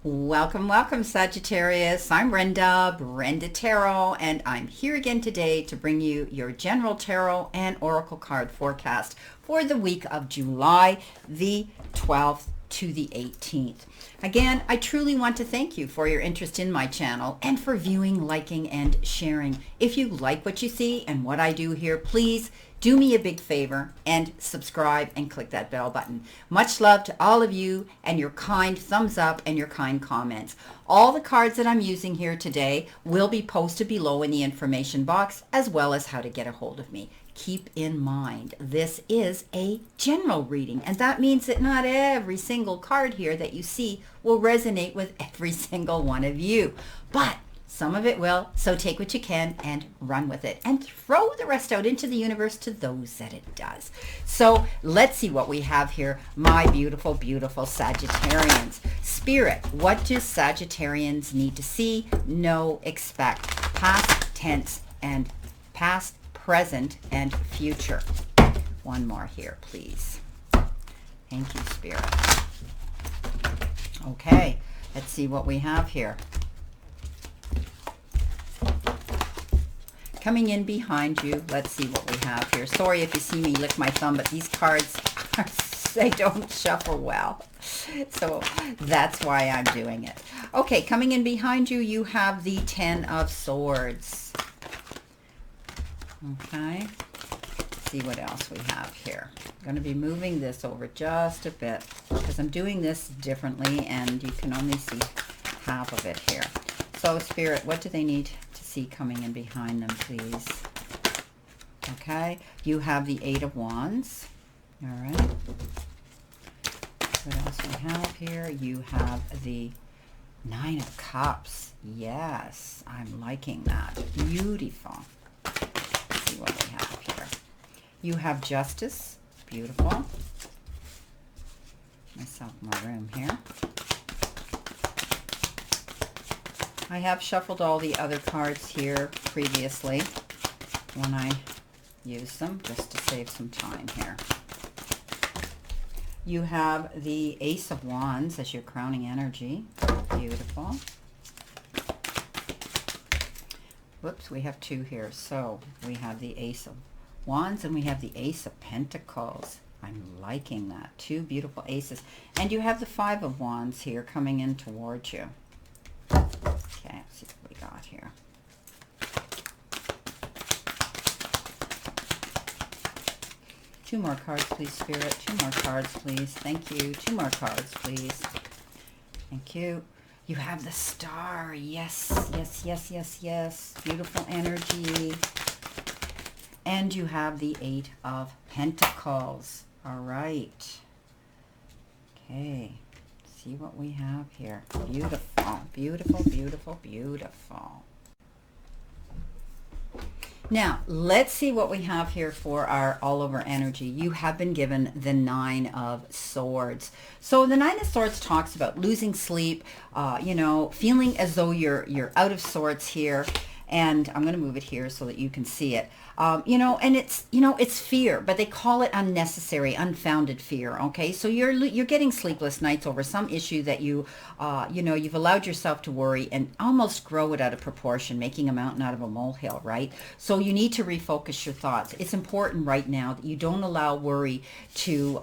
Welcome, welcome, Sagittarius. I'm Brenda Tarot, and I'm here again today to bring you your general tarot and oracle card forecast for the week of July the 12th to the 18th. Again, I truly want to thank you for your interest in my channel and for viewing, liking, and sharing. If you like what you see and what I do here, please do me a big favor and subscribe and click that bell button. Much love to all of you and your kind thumbs up and your kind comments. All the cards that I'm using here today will be posted below in the information box, as well as how to get a hold of me. Keep in mind, this is a general reading, and that means that not every single card here that you see will resonate with every single one of you. But some of it will, so take what you can and run with it and throw the rest out into the universe to those that it does. So let's see what we have here, my beautiful, beautiful Sagittarians. Spirit, what do Sagittarians need to see, know, expect? Past tense and past, present, and future. One more here, please. Thank you, Spirit. Okay, let's see what we have here. Coming in behind you, let's see what we have here. Sorry if you see me lick my thumb, but these cards, they don't shuffle well. So that's why I'm doing it. Okay, coming in behind you, you have the Ten of Swords. Okay, let's see what else we have here. I'm going to be moving this over just a bit because I'm doing this differently and you can only see half of it here. So Spirit, what do they need to see coming in behind them, please? Okay, you have the Eight of Wands. All right. What else we have here? You have the Nine of Cups. Yes, I'm liking that. Beautiful. Let's see what we have here. You have Justice. Beautiful. Myself more room here. I have shuffled all the other cards here previously when I used them, just to save some time here. You have the Ace of Wands as your crowning energy. Beautiful. Whoops, we have two here. So we have the Ace of Wands and we have the Ace of Pentacles. I'm liking that. Two beautiful aces. And you have the Five of Wands here coming in towards you. Okay, let's see what we got here. Two more cards, please, Spirit. Two more cards, please. Thank you. Two more cards, please. Thank you. You have the Star. Yes, yes, yes, yes, yes. Beautiful energy. And you have the Eight of Pentacles. All right. Okay. See what we have here. Beautiful, beautiful, beautiful, beautiful. Now, let's see what we have here for our all-over energy. You have been given the Nine of Swords. So the Nine of Swords talks about losing sleep, you know, feeling as though you're out of sorts here. And I'm going to move it here so that you can see it. You know, and it's fear, but they call it unnecessary, unfounded fear. Okay, so you're getting sleepless nights over some issue that you know, you've allowed yourself to worry and almost grow it out of proportion, making a mountain out of a molehill, right? So you need to refocus your thoughts. It's important right now that you don't allow worry to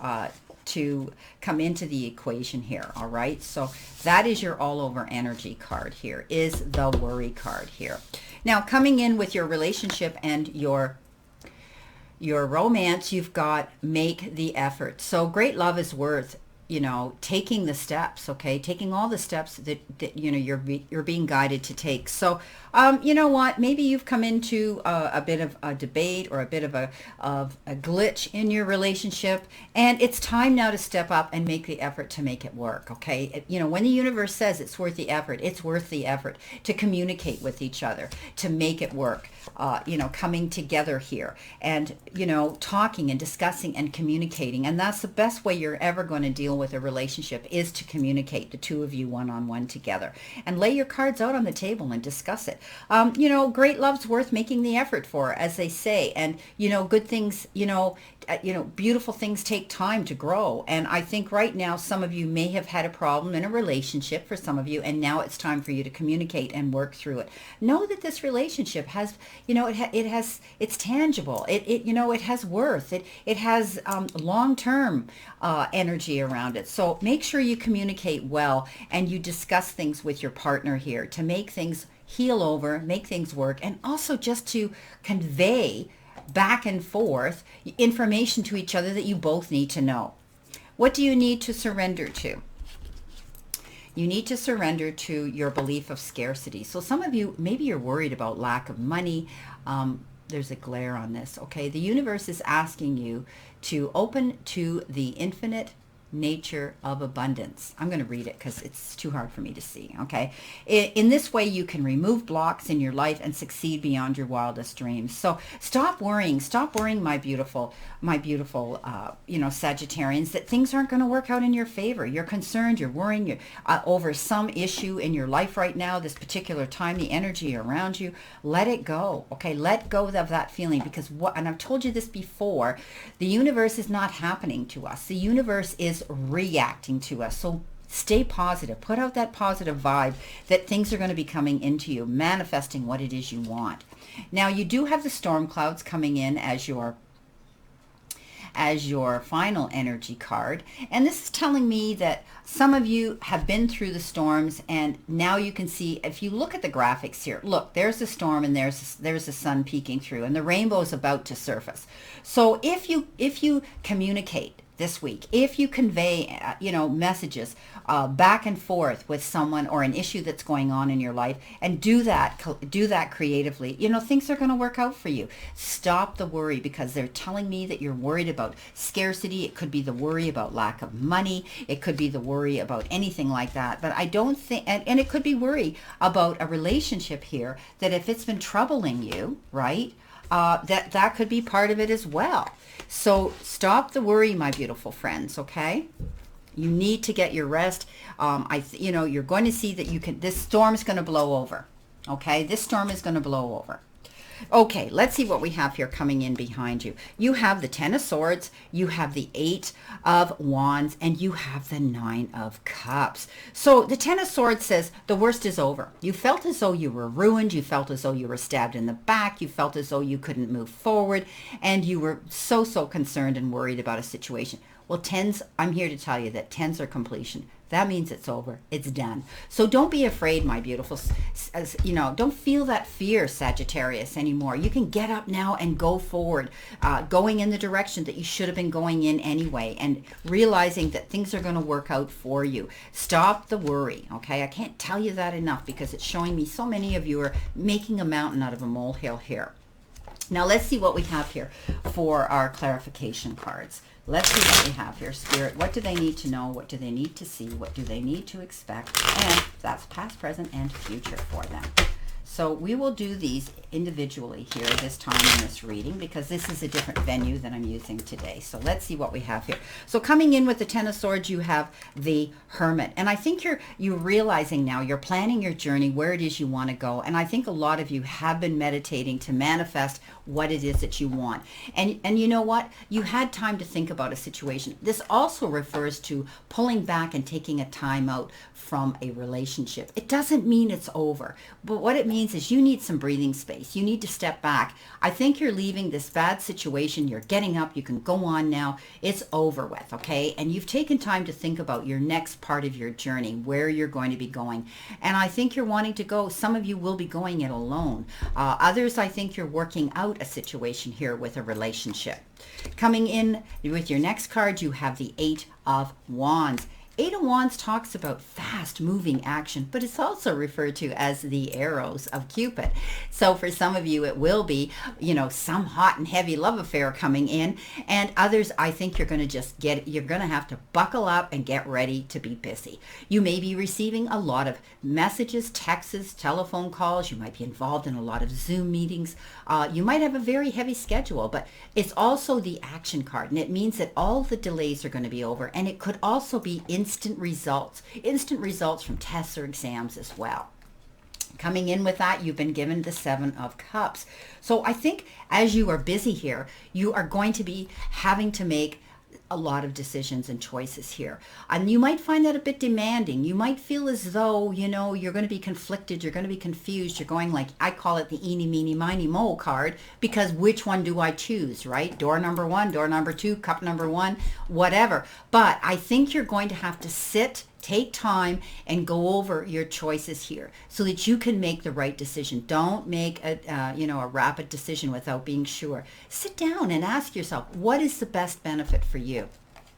come into the equation here. All right, so that is your all over energy card here, is the worry card here. Now, coming in with your relationship and your romance, you've got make the effort. So great love is worth, you know, taking the steps, okay? Taking all the steps that you know, you're being guided to take. So, you know what? Maybe you've come into a bit of a debate or a bit of a glitch in your relationship, and it's time now to step up and make the effort to make it work, okay? You know, when the universe says it's worth the effort, it's worth the effort to communicate with each other, to make it work. You know, coming together here and, you know, talking and discussing and communicating. And that's the best way you're ever going to deal with a relationship, is to communicate, the two of you one-on-one together, and lay your cards out on the table and discuss it. You know, great love's worth making the effort for, as they say. And, you know, good things, you know, beautiful things take time to grow. And I think right now, some of you may have had a problem in a relationship for some of you, and now it's time for you to communicate and work through it. Know that this relationship has, it's tangible. It has worth. It has long-term energy around it. So make sure you communicate well and you discuss things with your partner here to make things heal over, make things work, and also just to convey back and forth information to each other that you both need to know. What do you need to surrender to? You need to surrender to your belief of scarcity. So some of you, maybe you're worried about lack of money. There's a glare on this, okay? The universe is asking you to open to the infinite nature of abundance. I'm going to read it because it's too hard for me to see, okay? In this way, you can remove blocks in your life and succeed beyond your wildest dreams. So stop worrying, my beautiful, Sagittarians, that things aren't going to work out in your favor. You're concerned, you're worrying over some issue in your life right now, this particular time, the energy around you. Let it go, okay? Let go of that feeling, because and I've told you this before, the universe is not happening to us. The universe is reacting to us. So stay positive. Put out that positive vibe that things are going to be coming into you, manifesting what it is you want. Now, you do have the storm clouds coming in as your final energy card. And this is telling me that some of you have been through the storms, and now you can see, if you look at the graphics here, look, there's a storm and there's the sun peeking through, and the rainbow is about to surface. So if you communicate this week, if you convey, messages back and forth with someone or an issue that's going on in your life, and do that creatively, things are going to work out for you. Stop the worry, because they're telling me that you're worried about scarcity. It could be the worry about lack of money. It could be the worry about anything like that. But I don't think, and it could be worry about a relationship here, that if it's been troubling you, right, that could be part of it as well. So stop the worry, my beautiful friends, okay? You need to get your rest. You're going to see that this storm is going to blow over, okay? This storm is going to blow over. Okay, let's see what we have here coming in behind you. You have the Ten of Swords, you have the Eight of Wands, and you have the Nine of Cups. So the Ten of Swords says the worst is over. You felt as though you were ruined. You felt as though you were stabbed in the back. You felt as though you couldn't move forward, and you were so concerned and worried about a situation. Well, tens, I'm here to tell you that tens are completion. That means it's over. It's done. So don't be afraid, my beautiful, don't feel that fear, Sagittarius, anymore. You can get up now and go forward, going in the direction that you should have been going in anyway, and realizing that things are going to work out for you. Stop the worry, okay? I can't tell you that enough, because it's showing me so many of you are making a mountain out of a molehill here. Now let's see what we have here for our clarification cards. Let's see what we have here, Spirit. What do they need to know? What do they need to see? What do they need to expect? And that's past, present, and future for them. So we will do these individually here this time in this reading, because this is a different venue than I'm using today. So let's see what we have here. So coming in with the Ten of Swords, you have the Hermit. And I think you're realizing now, you're planning your journey, where it is you want to go. And I think a lot of you have been meditating to manifest what it is that you want. And you know what? You had time to think about a situation. This also refers to pulling back and taking a time out from a relationship. It doesn't mean it's over, but what it means is you need some breathing space. You need to step back. I think you're leaving this bad situation. You're getting up. You can go on now. It's over with, okay? And you've taken time to think about your next part of your journey, where you're going to be going. And I think you're wanting to go. Some of you will be going it alone. Others, I think you're working out a situation here with a relationship. Coming in with your next card, you have the Eight of Wands. Eight of Wands talks about fast moving action, but it's also referred to as the arrows of Cupid. So for some of you, it will be, some hot and heavy love affair coming in, and others, I think you're going to you're going to have to buckle up and get ready to be busy. You may be receiving a lot of messages, texts, telephone calls. You might be involved in a lot of Zoom meetings. You might have a very heavy schedule, but it's also the action card, and it means that all the delays are going to be over, and it could also be instant results from tests or exams as well. Coming in with that, you've been given the Seven of Cups. So I think as you are busy here, you are going to be having to make a lot of decisions and choices here. And you might find that a bit demanding. You might feel as though, you know, you're going to be conflicted. You're going to be confused. You're going like, I call it the eeny, meeny, miny, moe card, because which one do I choose, right? Door number one, door number two, cup number one, whatever. But I think you're going to have to sit, take time and go over your choices here so that you can make the right decision. Don't make a rapid decision without being sure. Sit down and ask yourself, what is the best benefit for you?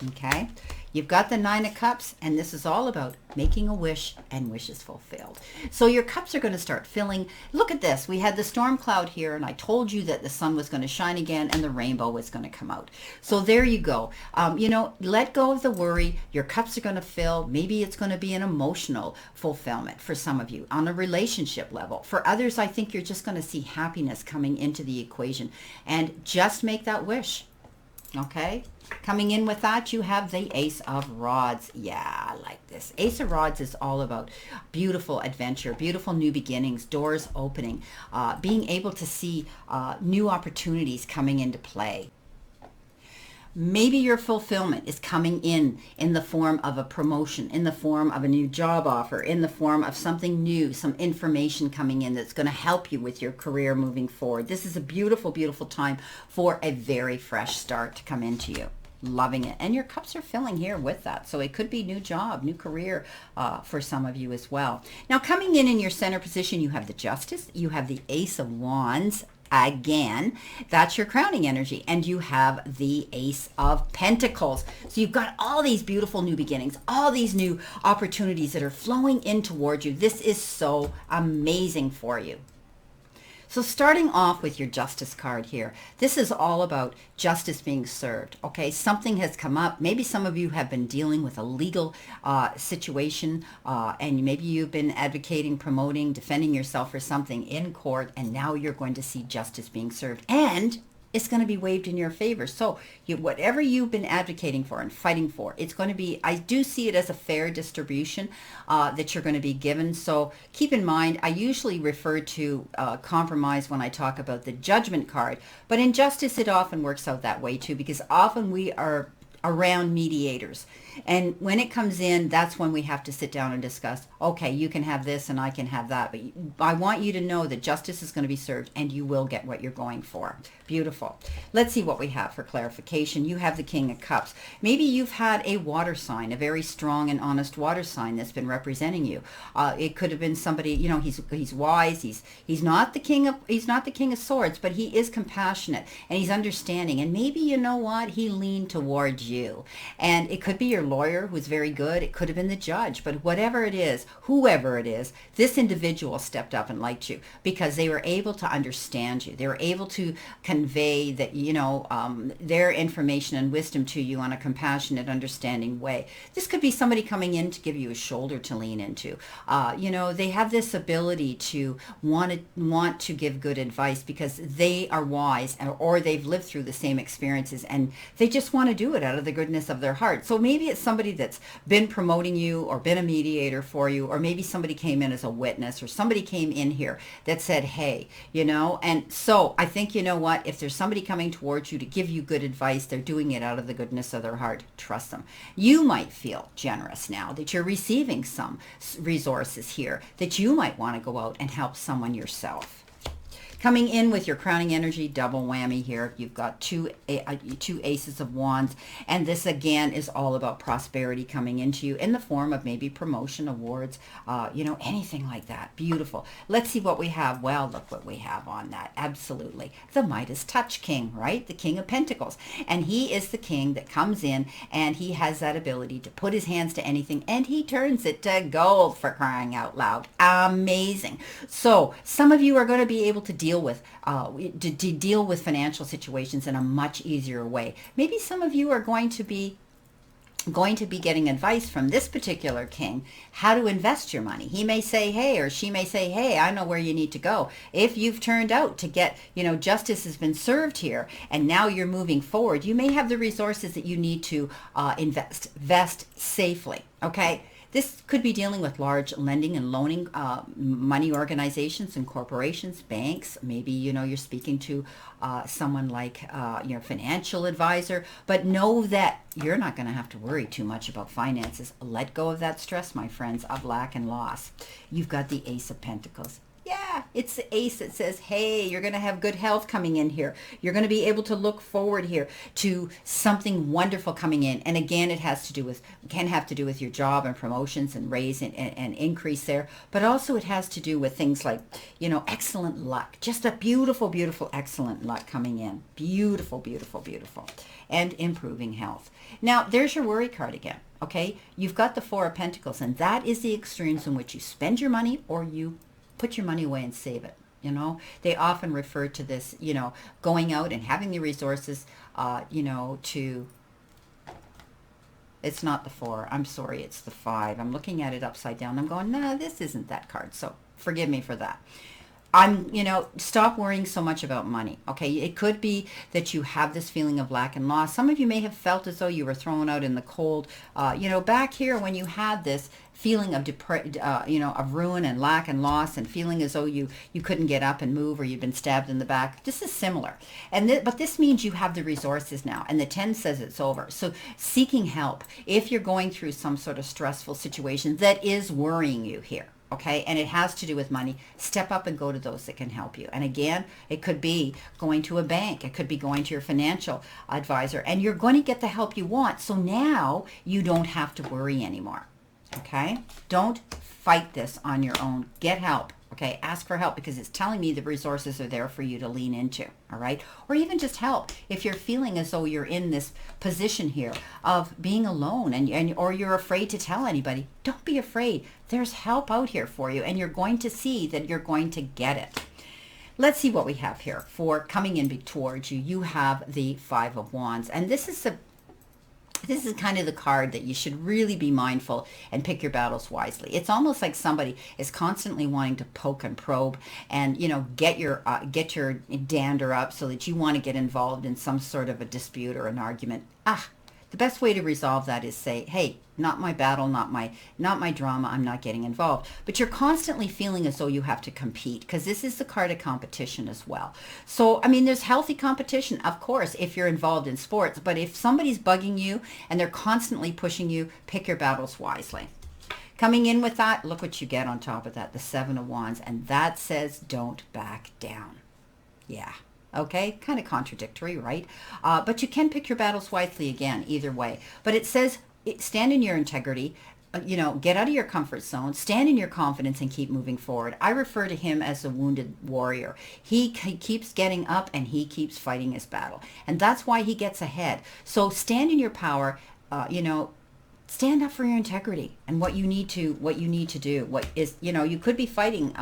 Okay. You've got the Nine of Cups, and this is all about making a wish and wishes fulfilled. So your cups are going to start filling. Look at this. We had the storm cloud here, and I told you that the sun was going to shine again and the rainbow was going to come out. So there you go. Let go of the worry. Your cups are going to fill. Maybe it's going to be an emotional fulfillment for some of you on a relationship level. For others, I think you're just going to see happiness coming into the equation, and just make that wish. Okay. Coming in with that, you have the Ace of Rods. Yeah, I like this. Ace of Rods is all about beautiful adventure, beautiful new beginnings, doors opening, being able to see new opportunities coming into play. Maybe your fulfillment is coming in the form of a promotion, in the form of a new job offer, in the form of something new, some information coming in that's going to help you with your career moving forward. This is a beautiful, beautiful time for a very fresh start to come into you. Loving it. And your cups are filling here with that. So it could be new job, new career for some of you as well. Now coming in your center position, you have the Justice, you have the Ace of Wands. Again, that's your crowning energy, and you have the Ace of Pentacles. So you've got all these beautiful new beginnings, all these new opportunities that are flowing in towards you. This is so amazing for you. So starting off with your Justice card here, this is all about justice being served, okay? Something has come up. Maybe some of you have been dealing with a legal situation, and maybe you've been advocating, promoting, defending yourself for something in court, and now you're going to see justice being served. And it's going to be waived in your favor. So whatever you've been advocating for and fighting for, it's going to be, I do see it as a fair distribution that you're going to be given. So keep in mind, I usually refer to compromise when I talk about the Judgment card, but in justice, it often works out that way too, because often we are around mediators. And when it comes in, that's when we have to sit down and discuss, okay, you can have this and I can have that. But I want you to know that justice is going to be served and you will get what you're going for. Beautiful. Let's see what we have for clarification. You have the King of Cups. Maybe you've had a water sign, a very strong and honest water sign that's been representing you. It could have been somebody, you know, he's wise. He's not the king of swords, but he is compassionate and he's understanding. And maybe, you know what, he leaned towards you. And it could be your lawyer who's very good. It could have been the judge, but whatever it is, whoever it is, this individual stepped up and liked you because they were able to understand you. They were able to convey that, you know, their information and wisdom to you on a compassionate, understanding way. This could be somebody coming in to give you a shoulder to lean into. You know, they have this ability to want to give good advice because they are wise or they've lived through the same experiences and they just want to do it out of the goodness of their heart. So maybe it's somebody that's been promoting you or been a mediator for you, or maybe somebody came in as a witness or somebody came in here that said, hey, you know, and so I think, you know what, if there's somebody coming towards you to give you good advice, they're doing it out of the goodness of their heart. Trust them. You might feel generous now that you're receiving some resources here that you might want to go out and help someone yourself. Coming in with your crowning energy, double whammy here. You've got two aces of wands. And this, again, is all about prosperity coming into you in the form of maybe promotion, awards, you know, anything like that. Beautiful. Let's see what we have. Well, look what we have on that. Absolutely. The Midas Touch King, right? The King of Pentacles. And he is the king that comes in and he has that ability to put his hands to anything and he turns it to gold, for crying out loud. Amazing. So some of you are going to be able to deal with financial situations in a much easier way. Maybe some of you are going to be getting advice from this particular king how to invest your money. He may say, hey, or she may say, hey, I know where you need to go. If you've turned out to get, you know, justice has been served here and now you're moving forward, you may have the resources that you need to invest safely. Okay. This could be dealing with large lending and loaning money organizations and corporations, banks. Maybe, you're speaking to someone like your financial advisor, but know that you're not going to have to worry too much about finances. Let go of that stress, my friends, of lack and loss. You've got the Ace of Pentacles. Yeah, it's the ace that says, hey, you're going to have good health coming in here. You're going to be able to look forward here to something wonderful coming in. And again, it can have to do with your job and promotions and raise and increase there. But also it has to do with things like, excellent luck. Just a beautiful, beautiful, excellent luck coming in. Beautiful, beautiful, beautiful. And improving health. Now, there's your worry card again. Okay, you've got the Four of Pentacles, and that is the extremes in which you spend your money or you put your money away and save it. They often refer to this, going out and having the resources, to, it's not the 4. I'm sorry, it's the 5. I'm looking at it upside down. I'm going, no, this isn't that card. So forgive me for that. Stop worrying so much about money. Okay, it could be that you have this feeling of lack and loss. Some of you may have felt as though you were thrown out in the cold. Back here when you had this feeling of of ruin and lack and loss, and feeling as though you couldn't get up and move, or you'd been stabbed in the back. This is similar, but this means you have the resources now, and the 10 says it's over. So seeking help if you're going through some sort of stressful situation that is worrying you here. Okay, and it has to do with money. Step up and go to those that can help you. And again, it could be going to a bank. It could be going to your financial advisor, and you're going to get the help you want. So now you don't have to worry anymore. Okay, don't fight this on your own. Get help. Okay, ask for help, because it's telling me the resources are there for you to lean into, all right? Or even just help. If you're feeling as though you're in this position here of being alone or you're afraid to tell anybody, don't be afraid. There's help out here for you, and you're going to see that you're going to get it. Let's see what we have here for coming in towards you. You have the 5 of Wands, and this is kind of the card that you should really be mindful and pick your battles wisely. It's almost like somebody is constantly wanting to poke and probe and, get your dander up so that you want to get involved in some sort of a dispute or an argument. The best way to resolve that is say, hey, not my battle, not my drama, I'm not getting involved. But you're constantly feeling as though you have to compete, because this is the card of competition as well. So, there's healthy competition, of course, if you're involved in sports. But if somebody's bugging you and they're constantly pushing you, pick your battles wisely. Coming in with that, look what you get on top of that, the 7 of Wands. And that says don't back down. Yeah. Okay, kind of contradictory, right? But you can pick your battles wisely again, either way. But it says stand in your integrity, get out of your comfort zone, stand in your confidence, and keep moving forward. I refer to him as a wounded warrior. He keeps getting up and he keeps fighting his battle. And that's why he gets ahead. So stand in your power, stand up for your integrity and what you need to do. What is, you could be fighting,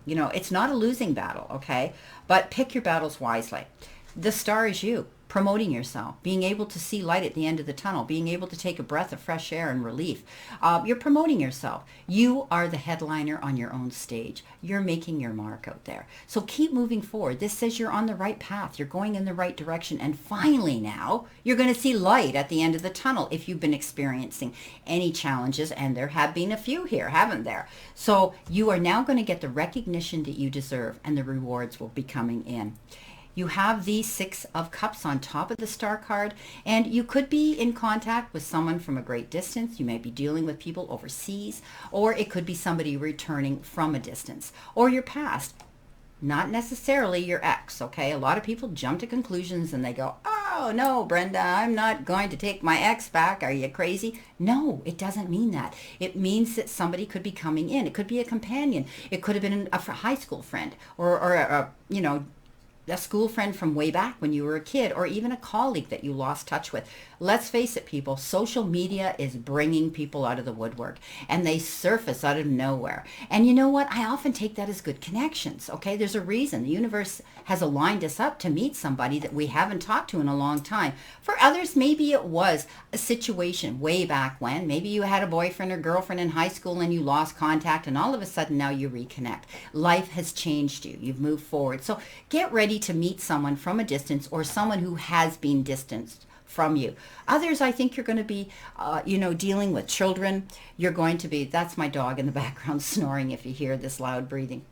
it's not a losing battle, okay? But pick your battles wisely. The star is you, promoting yourself, being able to see light at the end of the tunnel, being able to take a breath of fresh air and relief. You're promoting yourself. You are the headliner on your own stage. You're making your mark out there. So keep moving forward. This says you're on the right path. You're going in the right direction. And finally now, you're going to see light at the end of the tunnel if you've been experiencing any challenges. And there have been a few here, haven't there? So you are now going to get the recognition that you deserve, and the rewards will be coming in. You have the 6 of Cups on top of the star card, and you could be in contact with someone from a great distance. You might be dealing with people overseas, or it could be somebody returning from a distance, or your past. Not necessarily your ex, okay? A lot of people jump to conclusions and they go, oh, no, Brenda, I'm not going to take my ex back. Are you crazy? No, it doesn't mean that. It means that somebody could be coming in. It could be a companion. It could have been a high school friend, or a school friend from way back when you were a kid, or even a colleague that you lost touch with. Let's face it, people, social media is bringing people out of the woodwork, and they surface out of nowhere. And you know what? I often take that as good connections, okay? There's a reason. The universe has aligned us up to meet somebody that we haven't talked to in a long time. For others, maybe it was a situation way back when. Maybe you had a boyfriend or girlfriend in high school and you lost contact, and all of a sudden now you reconnect. Life has changed you. You've moved forward. So get ready to meet someone from a distance, or someone who has been distanced from you. Others, I think you're going to be, dealing with children. You're going to be, that's my dog in the background snoring if you hear this loud breathing.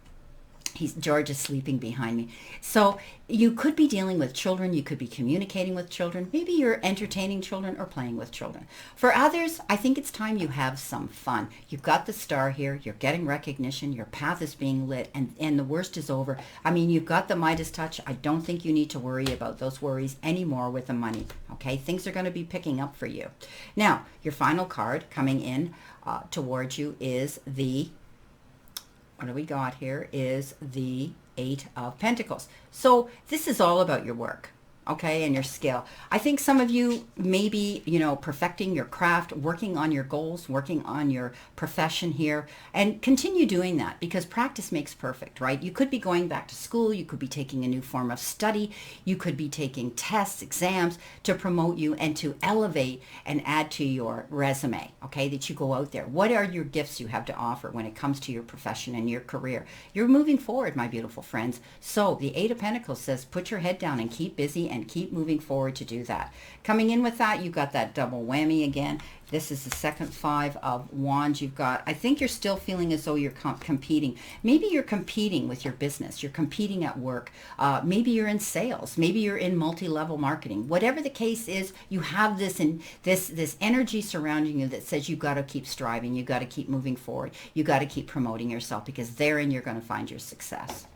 George is sleeping behind me. So you could be dealing with children. You could be communicating with children. Maybe you're entertaining children or playing with children. For others, I think it's time you have some fun. You've got the star here. You're getting recognition. Your path is being lit, and the worst is over. I mean, you've got the Midas touch. I don't think you need to worry about those worries anymore with the money. Okay, things are going to be picking up for you. Now, your final card coming in towards you is what do we got here is the Eight of Pentacles. So this is all about your work, okay, and your skill. I think some of you may be, perfecting your craft, working on your goals, working on your profession here, and continue doing that because practice makes perfect, right? You could be going back to school. You could be taking a new form of study. You could be taking tests, exams to promote you and to elevate and add to your resume, okay, that you go out there. What are your gifts you have to offer when it comes to your profession and your career? You're moving forward, my beautiful friends. So the Eight of Pentacles says put your head down and keep busy and keep moving forward to do that. Coming in with that, you've got that double whammy again. This is the second Five of Wands you've got. I think you're still feeling as though you're competing. Maybe you're competing with your business. You're competing at work. Maybe you're in sales. Maybe you're in multi-level marketing. Whatever the case is, you have this energy surrounding you that says you got to keep striving. You got to keep moving forward. You got to keep promoting yourself because therein you're going to find your success.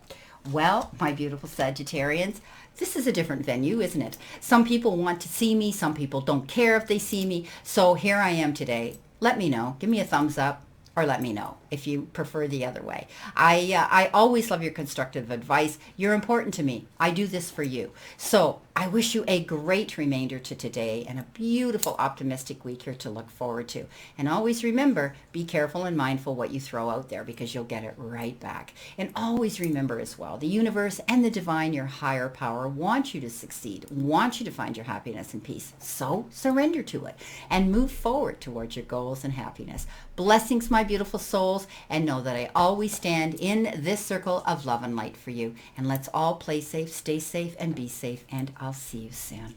Well, my beautiful Sagittarians, this is a different venue, isn't it? Some people want to see me. Some people don't care if they see me. So here I am today. Let me know. Give me a thumbs up or let me know if you prefer the other way. I always love your constructive advice. You're important to me. I do this for you. So I wish you a great remainder to today and a beautiful optimistic week here to look forward to. And always remember, be careful and mindful what you throw out there because you'll get it right back. And always remember as well, the universe and the divine, your higher power, want you to succeed, want you to find your happiness and peace. So surrender to it and move forward towards your goals and happiness. Blessings, my beautiful souls, and know that I always stand in this circle of love and light for you. And let's all play safe, stay safe, and be safe. And I'll see you soon.